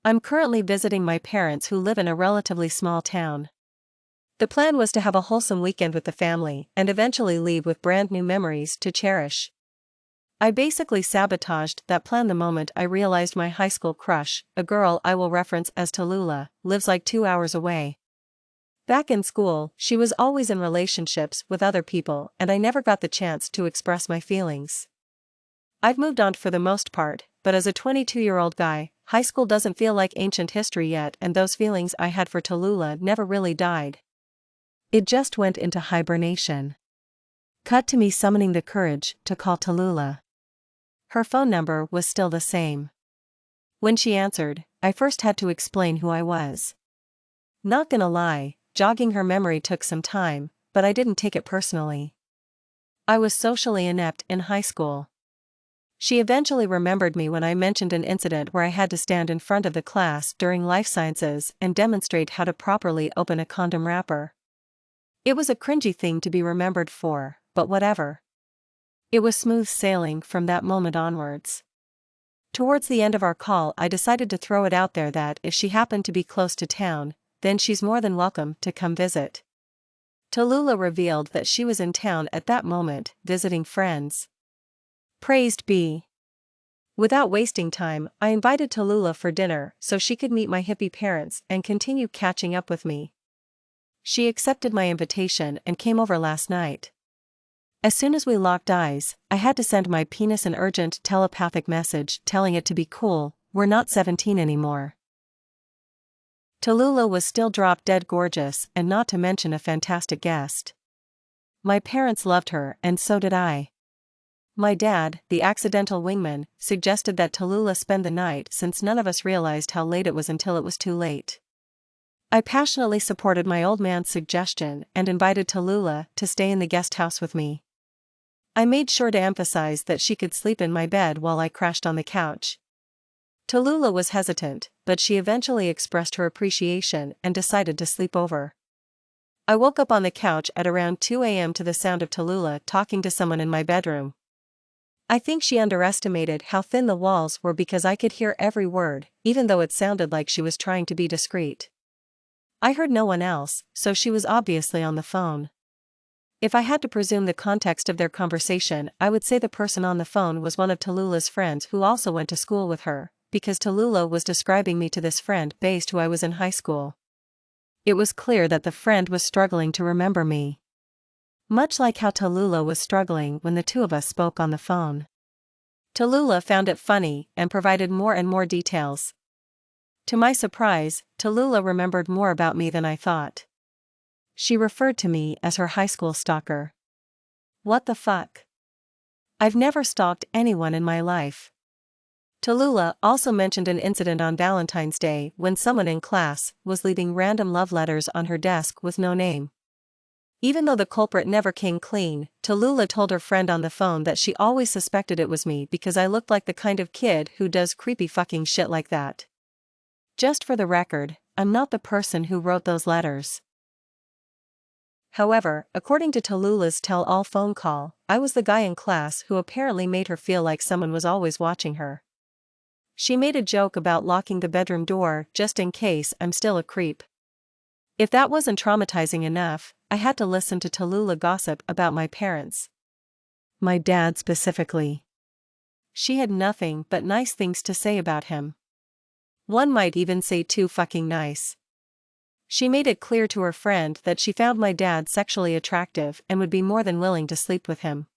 I'm currently visiting my parents who live in a relatively small town. The plan was to have a wholesome weekend with the family and eventually leave with brand new memories to cherish. I basically sabotaged that plan the moment I realized my high school crush, a girl I will reference as Tallulah, lives like 2 hours away. Back in school, she was always in relationships with other people and I never got the chance to express my feelings. I've moved on for the most part, but as a 22-year-old guy, high school doesn't feel like ancient history yet, and those feelings I had for Tallulah never really died. It just went into hibernation. Cut to me summoning the courage to call Tallulah. Her phone number was still the same. When she answered, I first had to explain who I was. Not gonna lie, jogging her memory took some time, but I didn't take it personally. I was socially inept in high school. She eventually remembered me when I mentioned an incident where I had to stand in front of the class during life sciences and demonstrate how to properly open a condom wrapper. It was a cringy thing to be remembered for, but whatever. It was smooth sailing from that moment onwards. Towards the end of our call, I decided to throw it out there that if she happened to be close to town, then she's more than welcome to come visit. Tallulah revealed that she was in town at that moment, visiting friends. Praised be. Without wasting time, I invited Tallulah for dinner so she could meet my hippie parents and continue catching up with me. She accepted my invitation and came over last night. As soon as we locked eyes, I had to send my penis an urgent telepathic message telling it to be cool, we're not 17 anymore. Tallulah was still drop-dead gorgeous and not to mention a fantastic guest. My parents loved her and so did I. My dad, the accidental wingman, suggested that Tallulah spend the night since none of us realized how late it was until it was too late. I passionately supported my old man's suggestion and invited Tallulah to stay in the guest house with me. I made sure to emphasize that she could sleep in my bed while I crashed on the couch. Tallulah was hesitant, but she eventually expressed her appreciation and decided to sleep over. I woke up on the couch at around 2 a.m. to the sound of Tallulah talking to someone in my bedroom. I think she underestimated how thin the walls were because I could hear every word, even though it sounded like she was trying to be discreet. I heard no one else, so she was obviously on the phone. If I had to presume the context of their conversation, I would say the person on the phone was one of Tallulah's friends who also went to school with her, because Tallulah was describing me to this friend based who I was in high school. It was clear that the friend was struggling to remember me. Much like how Tallulah was struggling when the two of us spoke on the phone. Tallulah found it funny and provided more and more details. To my surprise, Tallulah remembered more about me than I thought. She referred to me as her high school stalker. What the fuck? I've never stalked anyone in my life. Tallulah also mentioned an incident on Valentine's Day when someone in class was leaving random love letters on her desk with no name. Even though the culprit never came clean, Tallulah told her friend on the phone that she always suspected it was me because I looked like the kind of kid who does creepy fucking shit like that. Just for the record, I'm not the person who wrote those letters. However, according to Tallulah's tell-all phone call, I was the guy in class who apparently made her feel like someone was always watching her. She made a joke about locking the bedroom door just in case I'm still a creep. If that wasn't traumatizing enough, I had to listen to Tallulah gossip about my parents. My dad specifically. She had nothing but nice things to say about him. One might even say too fucking nice. She made it clear to her friend that she found my dad sexually attractive and would be more than willing to sleep with him.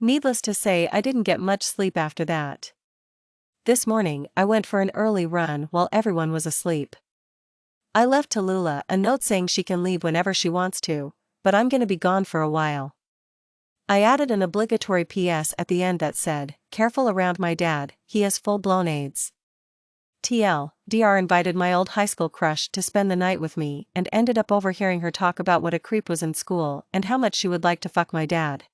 Needless to say, I didn't get much sleep after that. This morning, I went for an early run while everyone was asleep. I left Tallulah a note saying she can leave whenever she wants to, but I'm gonna be gone for a while. I added an obligatory PS at the end that said, "Careful around my dad, he has full-blown AIDS." Dr. invited my old high school crush to spend the night with me and ended up overhearing her talk about what a creep was in school and how much she would like to fuck my dad.